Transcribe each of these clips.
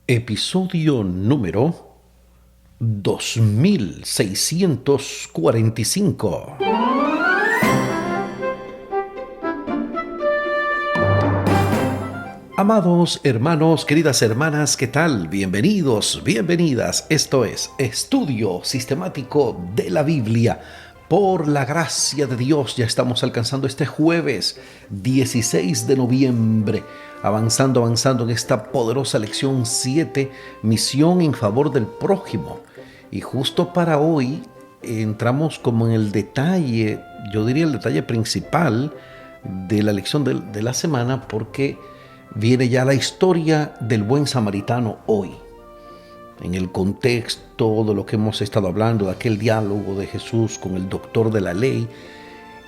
Episodio número 2645. Amados hermanos, queridas hermanas, ¿qué tal? Bienvenidos, bienvenidas. Esto es Estudio Sistemático de la Biblia. Por la gracia de Dios ya estamos alcanzando este jueves 16 de noviembre, avanzando en esta poderosa lección 7, misión en favor del prójimo. Y justo para hoy entramos como en el detalle, yo diría el detalle principal de la lección de la semana, porque viene ya la historia del buen samaritano hoy. En el contexto de lo que hemos estado hablando, de aquel diálogo de Jesús con el doctor de la ley,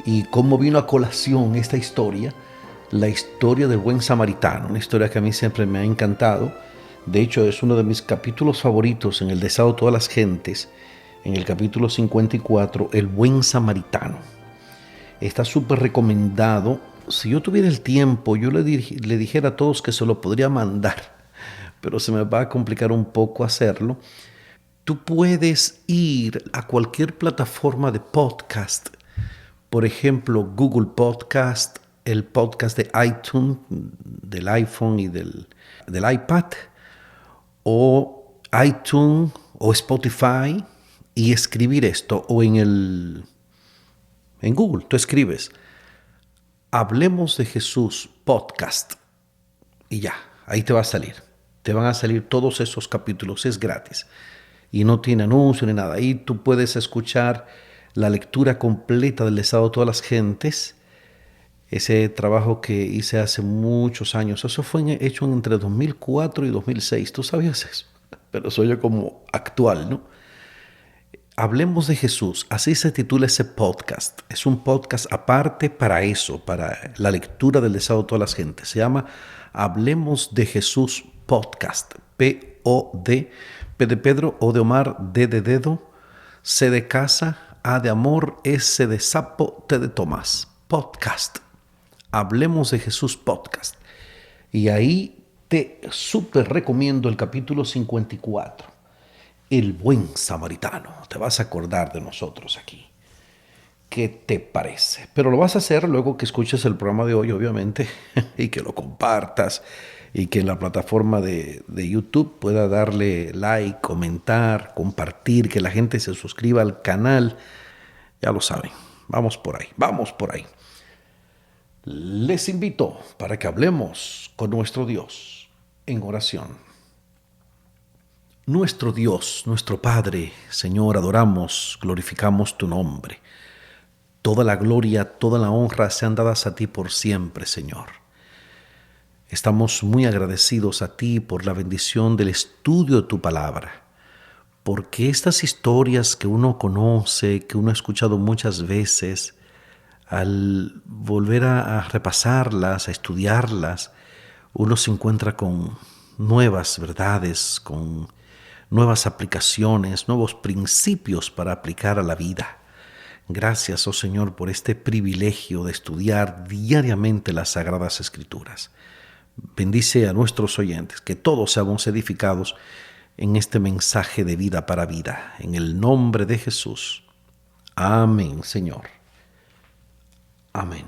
y cómo vino a colación esta historia, la historia del buen samaritano, una historia que a mí siempre me ha encantado. De hecho, es uno de mis capítulos favoritos en el Deseado de todas las gentes, en el capítulo 54, el buen samaritano. Está súper recomendado. Si yo tuviera el tiempo, yo le dijera a todos que se lo podría mandar, pero se me va a complicar un poco hacerlo. Tú puedes ir a cualquier plataforma de podcast, por ejemplo, Google Podcast, el podcast de iTunes, del iPhone y del iPad, o iTunes o Spotify, y escribir esto, o en Google, tú escribes Hablemos de Jesús Podcast y ya, ahí te va a salir. Te van a salir todos esos capítulos, es gratis y no tiene anuncio ni nada. Ahí tú puedes escuchar la lectura completa del Estado de todas las gentes, ese trabajo que hice hace muchos años. Eso fue hecho entre 2004 y 2006. ¿Tú sabías eso? Pero soy yo como actual, ¿no? Hablemos de Jesús, así se titula ese podcast. Es un podcast aparte para eso, para la lectura del deseo de todas las gentes. Se llama Hablemos de Jesús Podcast. P-O-D, P de Pedro, O de Omar, D de dedo, C de casa, A de amor, S de sapo, T de Tomás. Podcast. Hablemos de Jesús Podcast. Y ahí te súper recomiendo el capítulo 54. El buen samaritano. Te vas a acordar de nosotros aquí. ¿Qué te parece? Pero lo vas a hacer luego que escuches el programa de hoy, obviamente, y que lo compartas, y que en la plataforma de YouTube pueda darle like, comentar, compartir, que la gente se suscriba al canal. Ya lo saben. Vamos por ahí, vamos por ahí. Les invito para que hablemos con nuestro Dios en oración. Nuestro Dios, nuestro Padre, Señor, adoramos, glorificamos tu nombre. Toda la gloria, toda la honra sean dadas a ti por siempre, Señor. Estamos muy agradecidos a ti por la bendición del estudio de tu palabra, porque estas historias que uno conoce, que uno ha escuchado muchas veces, al volver a repasarlas, a estudiarlas, uno se encuentra con nuevas verdades, con nuevas aplicaciones, nuevos principios para aplicar a la vida. Gracias, oh Señor, por este privilegio de estudiar diariamente las Sagradas Escrituras. Bendice a nuestros oyentes, que todos seamos edificados en este mensaje de vida para vida. En el nombre de Jesús. Amén, Señor. Amén.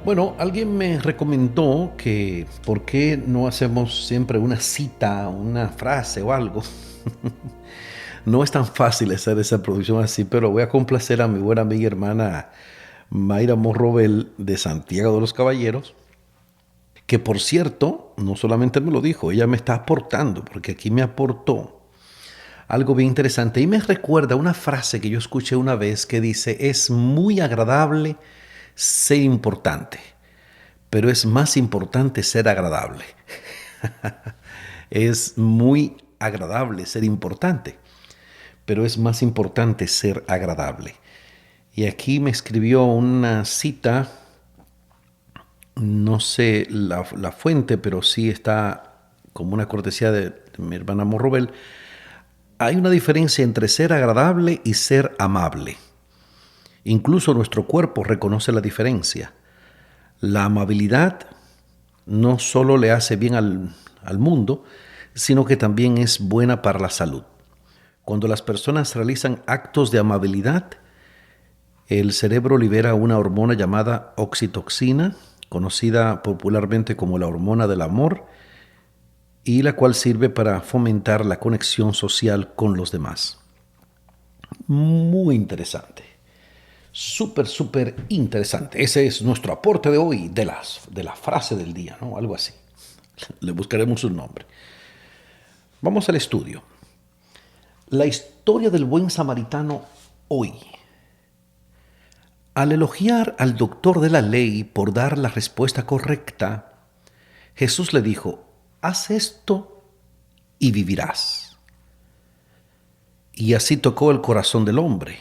Bueno, alguien me recomendó que por qué no hacemos siempre una cita, una frase o algo. No es tan fácil hacer esa producción así, pero voy a complacer a mi buena amiga y hermana Mayra Morrobel de Santiago de los Caballeros, que por cierto, no solamente me lo dijo, ella me está aportando, porque aquí me aportó algo bien interesante y me recuerda una frase que yo escuché una vez que dice: es muy agradable ser importante, pero es más importante ser agradable. Es muy agradable ser importante, pero es más importante ser agradable. Y aquí me escribió una cita, no sé la fuente, pero sí está como una cortesía de mi hermana Morrobel. Hay una diferencia entre ser agradable y ser amable. Incluso nuestro cuerpo reconoce la diferencia. La amabilidad no solo le hace bien al mundo, sino que también es buena para la salud. Cuando las personas realizan actos de amabilidad, el cerebro libera una hormona llamada oxitocina, conocida popularmente como la hormona del amor, y la cual sirve para fomentar la conexión social con los demás. Muy interesante. Súper interesante. Ese es nuestro aporte de hoy, de la frase del día, ¿no? Algo así. Le buscaremos un nombre. Vamos al estudio. La historia del buen samaritano hoy. Al elogiar al doctor de la ley por dar la respuesta correcta, Jesús le dijo, haz esto y vivirás. Y así tocó el corazón del hombre.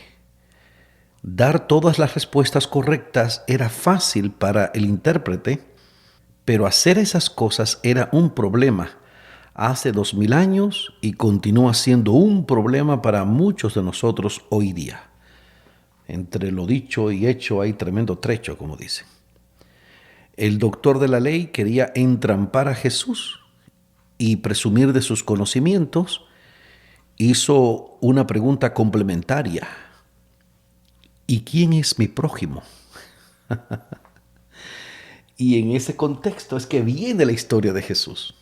Dar todas las respuestas correctas era fácil para el intérprete, pero hacer esas cosas era un problema hace 2000 años y continúa siendo un problema para muchos de nosotros hoy día. Entre lo dicho y hecho hay tremendo trecho, como dicen. El doctor de la ley quería entrampar a Jesús y presumir de sus conocimientos. Hizo una pregunta complementaria. ¿Y quién es mi prójimo? Y en ese contexto es que viene la historia de Jesús,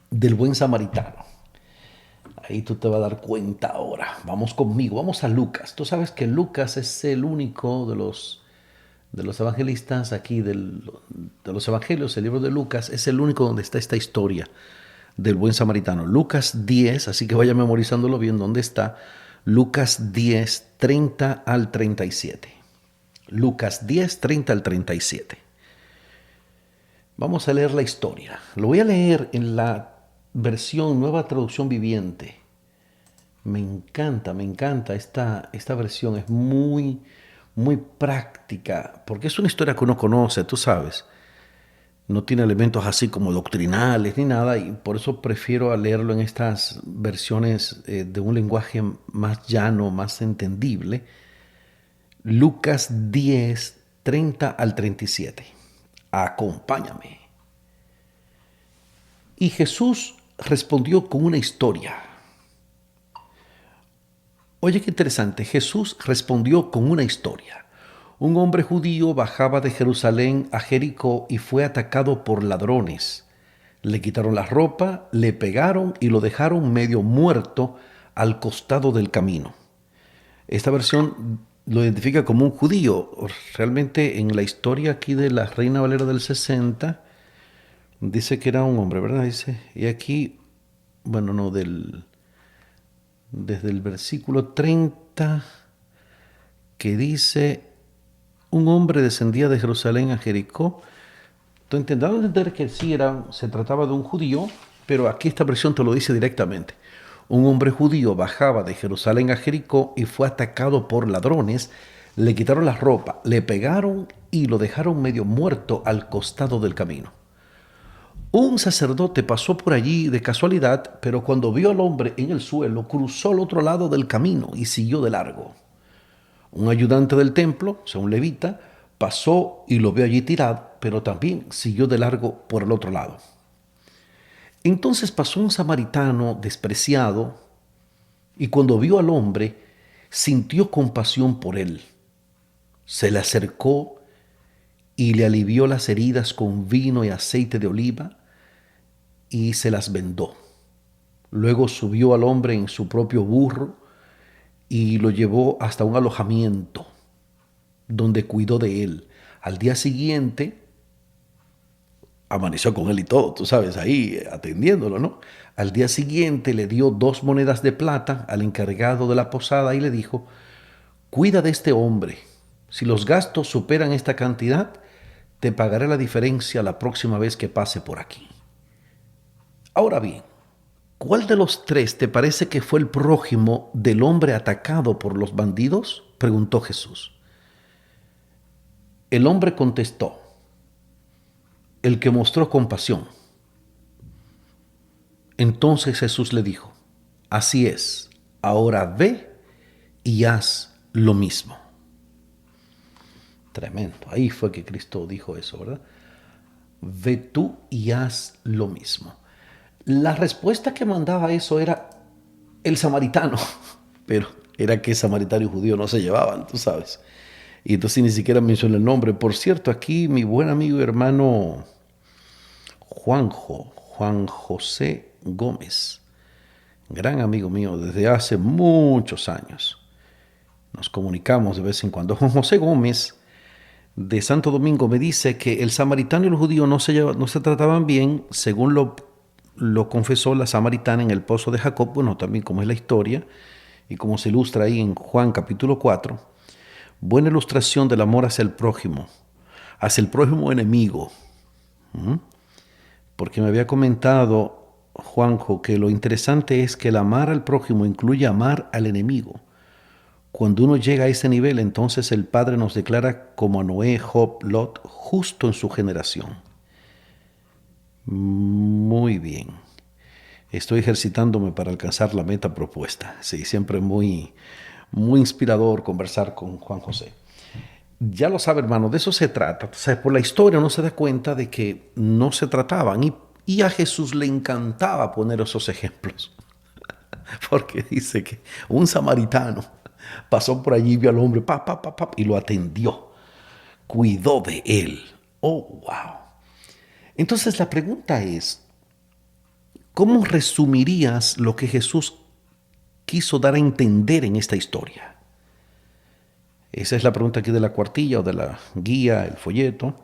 del buen samaritano. Ahí tú te vas a dar cuenta ahora. Vamos conmigo, vamos a Lucas. Tú sabes que Lucas es el único de los evangelistas aquí, de los evangelios, el libro de Lucas, es el único donde está esta historia del buen samaritano. Lucas 10, así que vaya memorizándolo bien, ¿dónde está? Lucas 10, 30 al 37. Lucas 10, 30 al 37. Vamos a leer la historia. Lo voy a leer en la versión Nueva Traducción Viviente. Me encanta esta versión. Es muy práctica, porque es una historia que uno conoce, tú sabes. No tiene elementos así como doctrinales ni nada, y por eso prefiero leerlo en estas versiones de un lenguaje más llano, más entendible. Lucas 10, 30 al 37. Acompáñame. Y Jesús respondió con una historia. Oye, qué interesante. Jesús respondió con una historia. Un hombre judío bajaba de Jerusalén a Jericó y fue atacado por ladrones. Le quitaron la ropa, le pegaron y lo dejaron medio muerto al costado del camino. Esta versión lo identifica como un judío. Realmente en la historia aquí de la Reina Valera del 60 dice que era un hombre, ¿verdad? Dice, y aquí, bueno, no, desde el versículo 30 que dice, un hombre descendía de Jerusalén a Jericó. Estoy intentando entender que sí se trataba de un judío, pero aquí esta versión te lo dice directamente. Un hombre judío bajaba de Jerusalén a Jericó y fue atacado por ladrones, le quitaron la ropa, le pegaron y lo dejaron medio muerto al costado del camino. Un sacerdote pasó por allí de casualidad, pero cuando vio al hombre en el suelo, cruzó al otro lado del camino y siguió de largo. Un ayudante del templo, o sea, un levita, pasó y lo vio allí tirado, pero también siguió de largo por el otro lado. Entonces pasó un samaritano despreciado y cuando vio al hombre, sintió compasión por él. Se le acercó y le alivió las heridas con vino y aceite de oliva y se las vendó. Luego subió al hombre en su propio burro y lo llevó hasta un alojamiento donde cuidó de él. Al día siguiente, amaneció con él y todo, tú sabes, ahí atendiéndolo, ¿no? Al día siguiente le dio 2 monedas de plata al encargado de la posada y le dijo, cuida de este hombre. Si los gastos superan esta cantidad, te pagaré la diferencia la próxima vez que pase por aquí. Ahora bien, ¿cuál de los 3 te parece que fue el prójimo del hombre atacado por los bandidos? Preguntó Jesús. El hombre contestó, el que mostró compasión. Entonces Jesús le dijo, así es, ahora ve y haz lo mismo. Tremendo. Ahí fue que Cristo dijo eso, ¿verdad? Ve tú y haz lo mismo. La respuesta que mandaba eso era el samaritano, pero era que samaritano y judío no se llevaban, tú sabes. Y entonces ni siquiera menciona el nombre. Por cierto, aquí mi buen amigo y hermano Juan José Gómez, gran amigo mío desde hace muchos años. Nos comunicamos de vez en cuando. Juan José Gómez de Santo Domingo me dice que el samaritano y el judío no se trataban bien, según lo confesó la samaritana en el pozo de Jacob, bueno, también como es la historia y como se ilustra ahí en Juan capítulo 4, buena ilustración del amor hacia el prójimo enemigo. Porque me había comentado Juanjo que lo interesante es que el amar al prójimo incluye amar al enemigo. Cuando uno llega a ese nivel, entonces el Padre nos declara como a Noé, Job, Lot, justo en su generación. Muy bien. Estoy ejercitándome para alcanzar la meta propuesta. Sí, siempre muy inspirador conversar con Juan José. Ya lo sabe, hermano, de eso se trata. O sea, por la historia uno se da cuenta de que no se trataban. Y a Jesús le encantaba poner esos ejemplos. Porque dice que un samaritano pasó por allí, vio al hombre, y lo atendió. Cuidó de él. Oh, wow. Entonces la pregunta es, ¿cómo resumirías lo que Jesús quiso dar a entender en esta historia? Esa es la pregunta aquí de la cuartilla o de la guía, el folleto.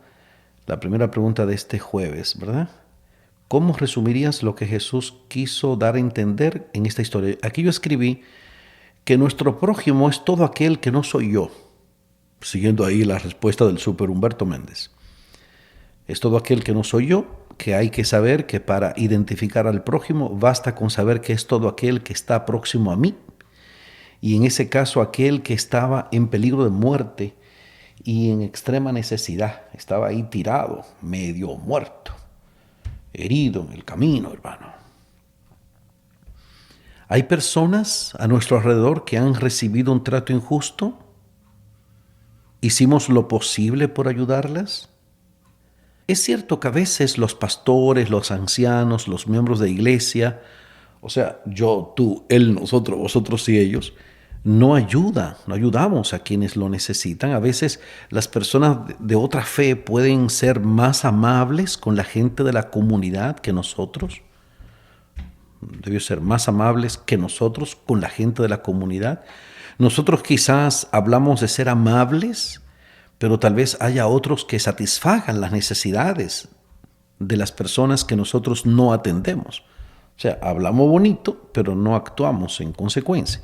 La primera pregunta de este jueves, ¿verdad? ¿Cómo resumirías lo que Jesús quiso dar a entender en esta historia? Aquí yo escribí que nuestro prójimo es todo aquel que no soy yo, siguiendo ahí la respuesta del súper Humberto Méndez. Es todo aquel que no soy yo, que hay que saber que para identificar al prójimo basta con saber que es todo aquel que está próximo a mí, y en ese caso aquel que estaba en peligro de muerte y en extrema necesidad, estaba ahí tirado, medio muerto, herido en el camino, hermano. ¿Hay personas a nuestro alrededor que han recibido un trato injusto? ¿Hicimos lo posible por ayudarlas? Es cierto que a veces los pastores, los ancianos, los miembros de iglesia, o sea, yo, tú, él, nosotros, vosotros y ellos, no ayudamos a quienes lo necesitan. A veces las personas de otra fe pueden ser más amables con la gente de la comunidad que nosotros. Deben ser más amables que nosotros con la gente de la comunidad. Nosotros quizás hablamos de ser amables, pero tal vez haya otros que satisfagan las necesidades de las personas que nosotros no atendemos. O sea, hablamos bonito, pero no actuamos en consecuencia.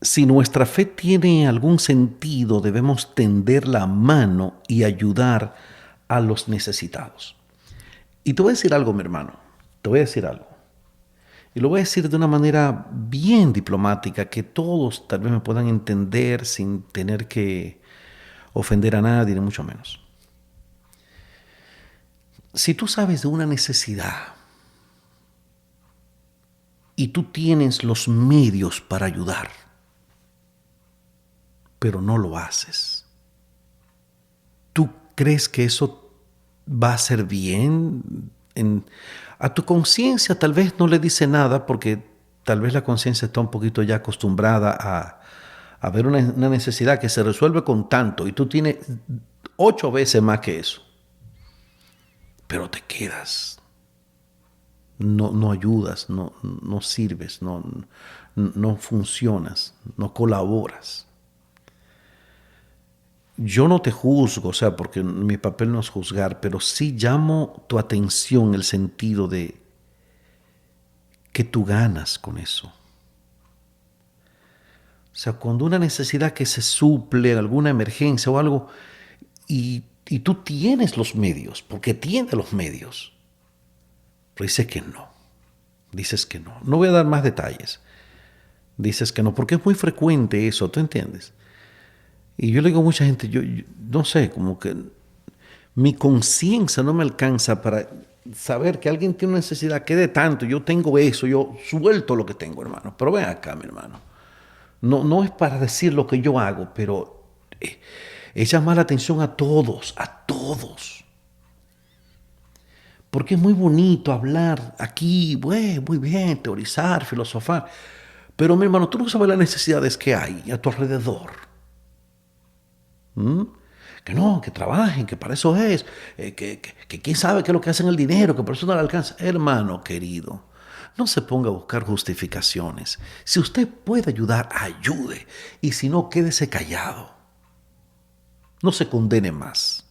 Si nuestra fe tiene algún sentido, debemos tender la mano y ayudar a los necesitados. Y te voy a decir algo, mi hermano, te voy a decir algo. Y lo voy a decir de una manera bien diplomática, que todos tal vez me puedan entender sin tener que ofender a nadie, ni mucho menos. Si tú sabes de una necesidad y tú tienes los medios para ayudar, pero no lo haces, ¿tú crees que eso va a ser bien? A tu conciencia tal vez no le dice nada, porque tal vez la conciencia está un poquito ya acostumbrada a ver una necesidad que se resuelve con tanto y tú tienes 8 veces más que eso. Pero te quedas, no ayudas, no sirves, no funcionas, no colaboras. Yo no te juzgo, o sea, porque mi papel no es juzgar, pero sí llamo tu atención en el sentido de que tú ganas con eso. O sea, cuando una necesidad que se suple, alguna emergencia o algo, y tú tienes los medios, porque tienes los medios, pero dices que no. No voy a dar más detalles. Dices que no, porque es muy frecuente eso, ¿tú entiendes? Y yo le digo a mucha gente, yo no sé, como que mi conciencia no me alcanza para saber que alguien tiene una necesidad, que de tanto, yo tengo eso, yo suelto lo que tengo, hermano. Pero ven acá, mi hermano. No es para decir lo que yo hago, pero es llamar la atención a todos, a todos. Porque es muy bonito hablar aquí, muy bien, teorizar, filosofar. Pero mi hermano, tú no sabes las necesidades que hay a tu alrededor. ¿Mm? Que no, que trabajen, que para eso es, que quién sabe qué es lo que hacen el dinero, que por eso no le alcanza. Hermano querido, no se ponga a buscar justificaciones. Si usted puede ayudar, ayude. Y si no, quédese callado. No se condene más.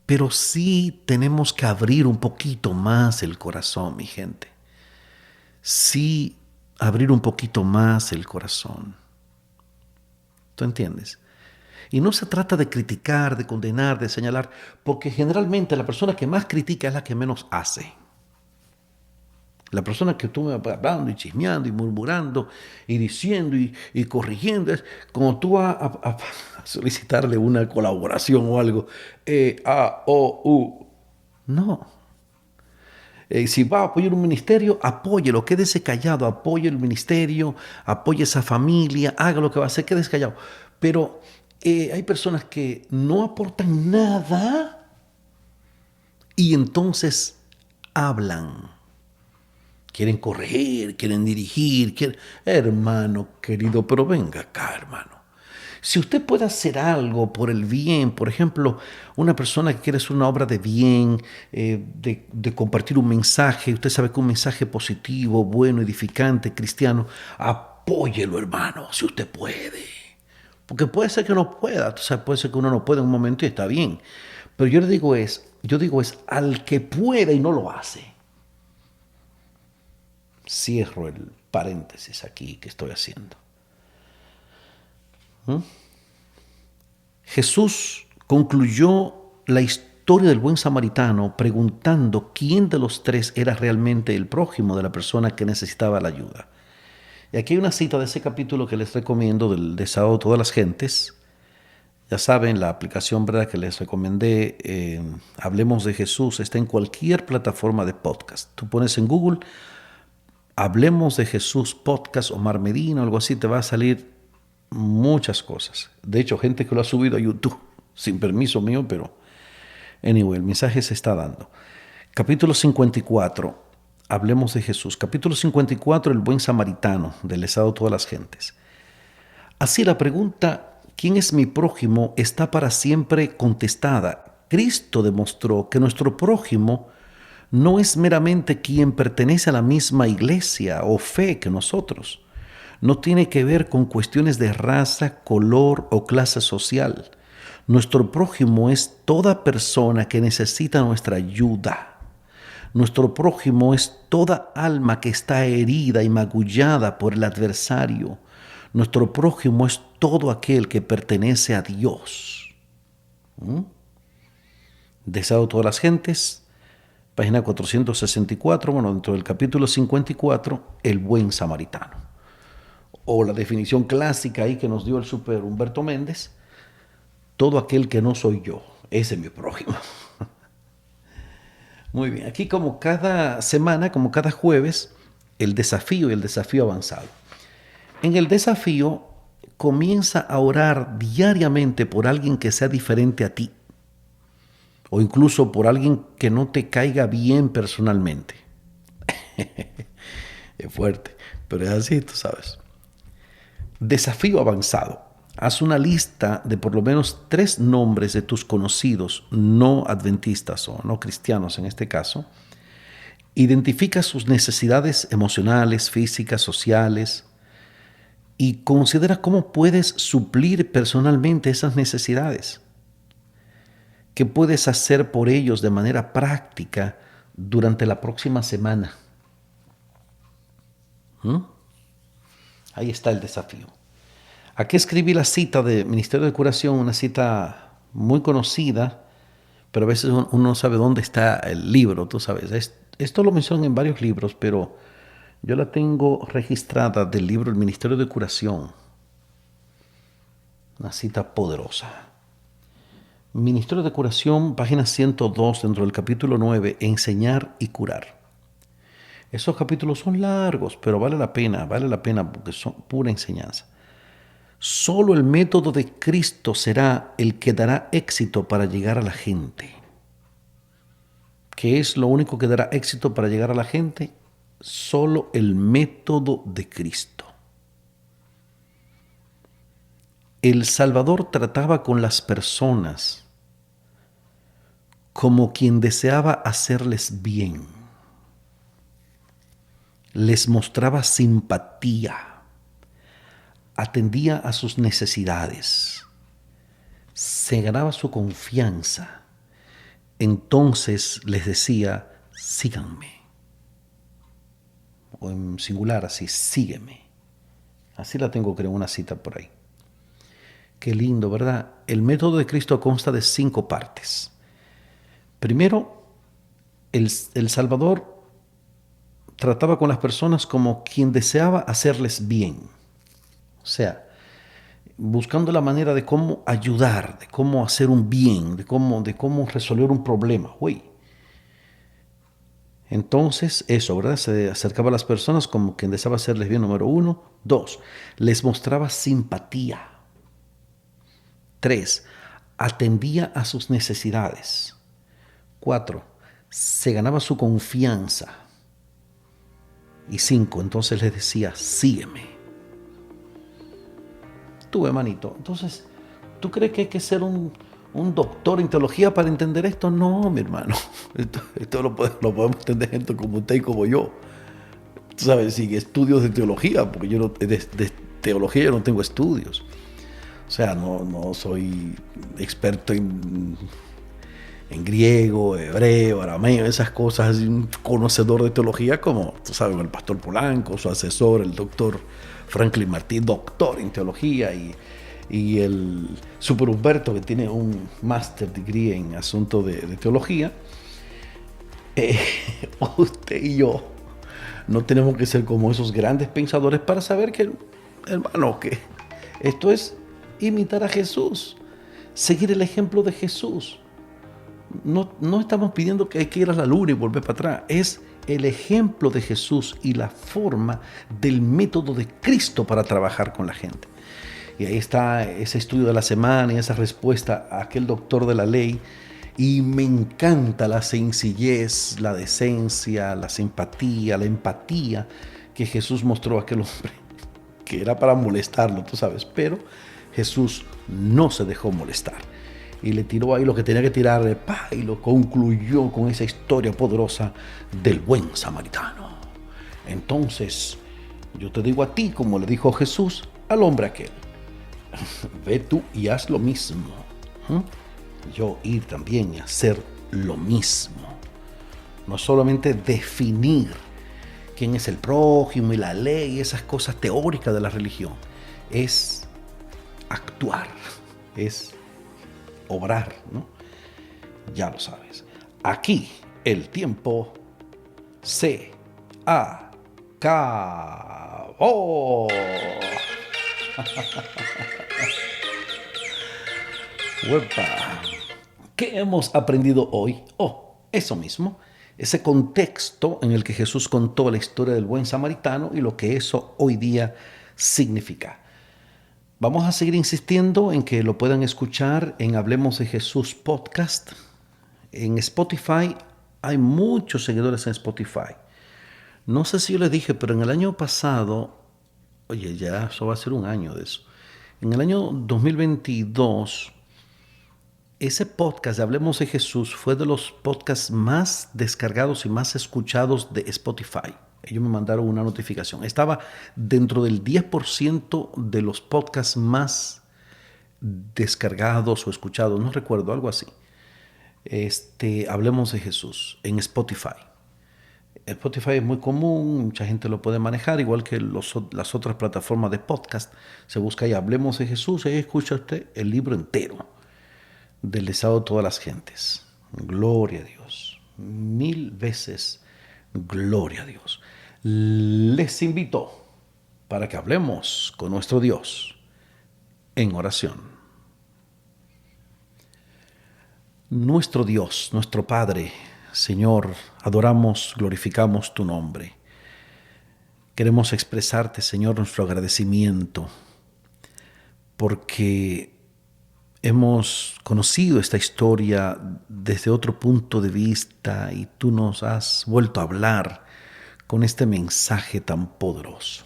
Pero sí tenemos que abrir un poquito más el corazón, mi gente. Sí, abrir un poquito más el corazón. ¿Tú entiendes? Y no se trata de criticar, de condenar, de señalar, porque generalmente la persona que más critica es la que menos hace. La persona que tú me vas hablando y chismeando y murmurando y diciendo y corrigiendo, es como tú vas a solicitarle una colaboración o algo. A, O, U. No. Si va a apoyar un ministerio, apóyelo, quédese callado, apoye el ministerio, apoye esa familia, haga lo que va a hacer, quédese callado. Pero hay personas que no aportan nada y entonces hablan. Quieren corregir, quieren dirigir, Hermano querido, pero venga acá, hermano. Si usted puede hacer algo por el bien, por ejemplo, una persona que quiere hacer una obra de bien, de compartir un mensaje, usted sabe que un mensaje positivo, bueno, edificante, cristiano, apóyelo, hermano, si usted puede. Porque puede ser que no pueda, o sea, puede ser que uno no pueda en un momento y está bien. Pero yo digo es al que pueda y no lo hace. Cierro el paréntesis aquí que estoy haciendo. Jesús concluyó la historia del buen samaritano preguntando quién de los tres era realmente el prójimo de la persona que necesitaba la ayuda. Y aquí hay una cita de ese capítulo que les recomiendo del desahogo de todas las gentes. Ya saben, la aplicación, ¿verdad?, que les recomendé, Hablemos de Jesús, está en cualquier plataforma de podcast. Tú pones en Google Hablemos de Jesús Podcast, Omar Medina, algo así, te va a salir muchas cosas. De hecho, gente que lo ha subido a YouTube, sin permiso mío, pero anyway, el mensaje se está dando. Capítulo 54, Hablemos de Jesús. Capítulo 54, el buen samaritano, del deseo de todas las gentes. Así la pregunta, ¿quién es mi prójimo?, está para siempre contestada. Cristo demostró que nuestro prójimo no es meramente quien pertenece a la misma iglesia o fe que nosotros. No tiene que ver con cuestiones de raza, color o clase social. Nuestro prójimo es toda persona que necesita nuestra ayuda. Nuestro prójimo es toda alma que está herida y magullada por el adversario. Nuestro prójimo es todo aquel que pertenece a Dios. Deseo a todas las gentes. Página 464, dentro del capítulo 54, el buen samaritano. O la definición clásica ahí que nos dio el super Humberto Méndez, todo aquel que no soy yo, ese es mi prójimo. Muy bien, aquí como cada semana, como cada jueves, el desafío y el desafío avanzado. En el desafío, comienza a orar diariamente por alguien que sea diferente a ti, o incluso por alguien que no te caiga bien personalmente. Es fuerte, pero es así, tú sabes. Desafío avanzado. Haz una lista de por lo menos 3 nombres de tus conocidos no adventistas o no cristianos en este caso. Identifica sus necesidades emocionales, físicas, sociales y considera cómo puedes suplir personalmente esas necesidades. ¿Qué puedes hacer por ellos de manera práctica durante la próxima semana? Ahí está el desafío. Aquí escribí la cita de Ministerio de Curación, una cita muy conocida, pero a veces uno no sabe dónde está el libro, tú sabes. Esto lo mencionan en varios libros, pero yo la tengo registrada del libro El Ministerio de Curación. Una cita poderosa. Ministerio de Curación, página 102, dentro del capítulo 9, Enseñar y curar. Esos capítulos son largos, pero vale la pena porque son pura enseñanza. Solo el método de Cristo será el que dará éxito para llegar a la gente. ¿Qué es lo único que dará éxito para llegar a la gente? Solo el método de Cristo. El Salvador trataba con las personas como quien deseaba hacerles bien. Les mostraba simpatía, atendía a sus necesidades, se ganaba su confianza. Entonces les decía, síganme. O en singular así, sígueme. Así la tengo, creo, una cita por ahí. Qué lindo, ¿verdad? El método de Cristo consta de 5 partes. Primero, el Salvador trataba con las personas como quien deseaba hacerles bien. O sea, buscando la manera de cómo ayudar, de cómo hacer un bien, de cómo resolver un problema. Uy. Entonces, eso, ¿verdad? Se acercaba a las personas como quien deseaba hacerles bien, número 1. 2, les mostraba simpatía. 3, atendía a sus necesidades. 4, se ganaba su confianza. Y 5, entonces les decía, sígueme. Tú, hermanito, entonces, ¿tú crees que hay que ser un doctor en teología para entender esto? No, mi hermano. Esto lo podemos entender gente como usted y como yo. Tú sabes, sin estudios de teología, porque yo de teología yo no tengo estudios. O sea, no soy experto en griego, hebreo, arameo, esas cosas, un conocedor de teología como, tú sabes, el pastor Polanco, su asesor, el doctor Franklin Martín, doctor en teología, y el Super Humberto, que tiene un master degree en asuntos de teología. Usted y yo no tenemos que ser como esos grandes pensadores para saber que, hermano, que esto es imitar a Jesús, seguir el ejemplo de Jesús. No estamos pidiendo que hay que ir a la luna y volver para atrás. Es el ejemplo de Jesús y la forma del método de Cristo para trabajar con la gente. Y ahí está ese estudio de la semana y esa respuesta a aquel doctor de la ley. Y me encanta la sencillez, la decencia, la simpatía, la empatía que Jesús mostró a aquel hombre, que era para molestarlo, tú sabes. Pero Jesús no se dejó molestar. Y le tiró ahí lo que tenía que tirar, y lo concluyó con esa historia poderosa del buen samaritano. Entonces, yo te digo a ti, como le dijo Jesús al hombre aquel, ve tú y haz lo mismo. Yo ir también y hacer lo mismo. No solamente definir quién es el prójimo y la ley y esas cosas teóricas de la religión, es actuar, es obrar, ¿no? Ya lo sabes. Aquí el tiempo se acabó. ¡Uepa! ¿Qué hemos aprendido hoy? Eso mismo. Ese contexto en el que Jesús contó la historia del buen samaritano y lo que eso hoy día significa. Vamos a seguir insistiendo en que lo puedan escuchar en Hablemos de Jesús podcast. En Spotify hay muchos seguidores en Spotify. No sé si yo les dije, pero en el año pasado, oye, ya eso va a ser un año de eso. En el año 2022, ese podcast de Hablemos de Jesús fue de los podcasts más descargados y más escuchados de Spotify. Ellos me mandaron una notificación. Estaba dentro del 10% de los podcasts más descargados o escuchados. No recuerdo, algo así. Hablemos de Jesús en Spotify. Spotify es muy común, mucha gente lo puede manejar, igual que las otras plataformas de podcast. Se busca ahí Hablemos de Jesús y ahí escucha usted el libro entero del deseado de todas las gentes. Gloria a Dios. 1000 veces gloria a Dios. Les invito para que hablemos con nuestro Dios en oración. Nuestro Dios, nuestro Padre, Señor, adoramos, glorificamos tu nombre. Queremos expresarte, Señor, nuestro agradecimiento porque hemos conocido esta historia desde otro punto de vista y tú nos has vuelto a hablar con este mensaje tan poderoso,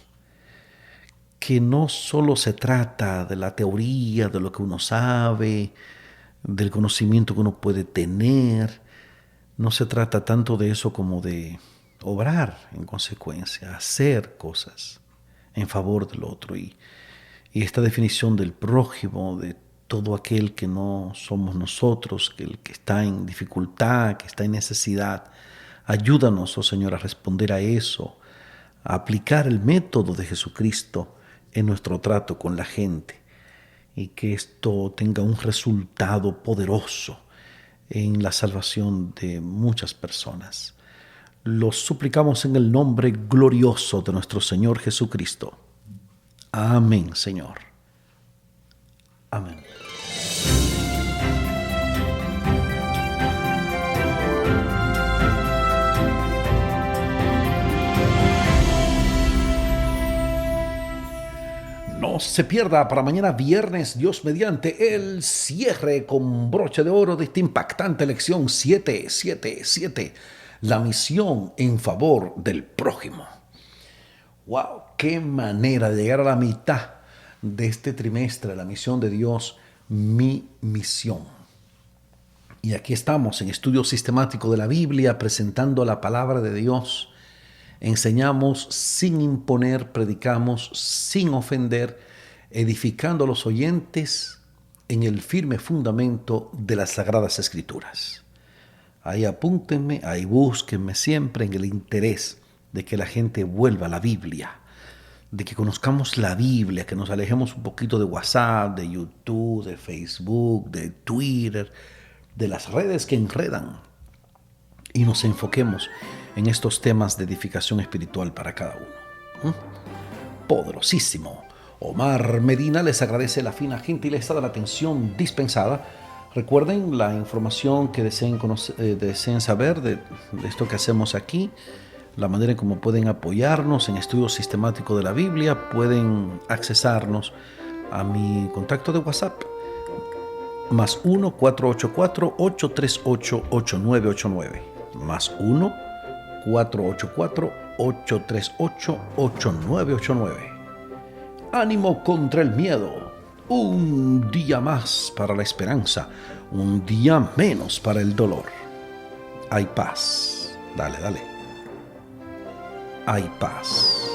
que no solo se trata de la teoría, de lo que uno sabe, del conocimiento que uno puede tener, no se trata tanto de eso como de obrar en consecuencia, hacer cosas en favor del otro. Y esta definición del prójimo, de todo aquel que no somos nosotros, que el que está en dificultad, que está en necesidad, ayúdanos, oh Señor, a responder a eso, a aplicar el método de Jesucristo en nuestro trato con la gente y que esto tenga un resultado poderoso en la salvación de muchas personas. Lo suplicamos en el nombre glorioso de nuestro Señor Jesucristo. Amén, Señor. Amén. No se pierda para mañana viernes, Dios mediante, el cierre con broche de oro de esta impactante lección 777, la misión en favor del prójimo. ¡Wow! ¡Qué manera de llegar a la mitad de este trimestre, la misión de Dios, mi misión! Y aquí estamos en estudio sistemático de la Biblia, presentando la palabra de Dios. Enseñamos sin imponer, predicamos sin ofender, edificando a los oyentes en el firme fundamento de las Sagradas Escrituras. Ahí apúntenme, ahí búsquenme siempre en el interés de que la gente vuelva a la Biblia, de que conozcamos la Biblia, que nos alejemos un poquito de WhatsApp, de YouTube, de Facebook, de Twitter, de las redes que enredan, y nos enfoquemos en estos temas de edificación espiritual para cada uno. Poderosísimo. Omar Medina les agradece la fina gentileza de la atención dispensada. Recuerden la información que deseen saber de esto que hacemos aquí, la manera en cómo pueden apoyarnos en estudio sistemático de la Biblia. Pueden accesarnos a mi contacto de WhatsApp, más 1-484-838-8989. Más 1-484-838-8989. Ánimo contra el miedo. Un día más para la esperanza. Un día menos para el dolor. Hay paz. Dale, dale. Hay paz.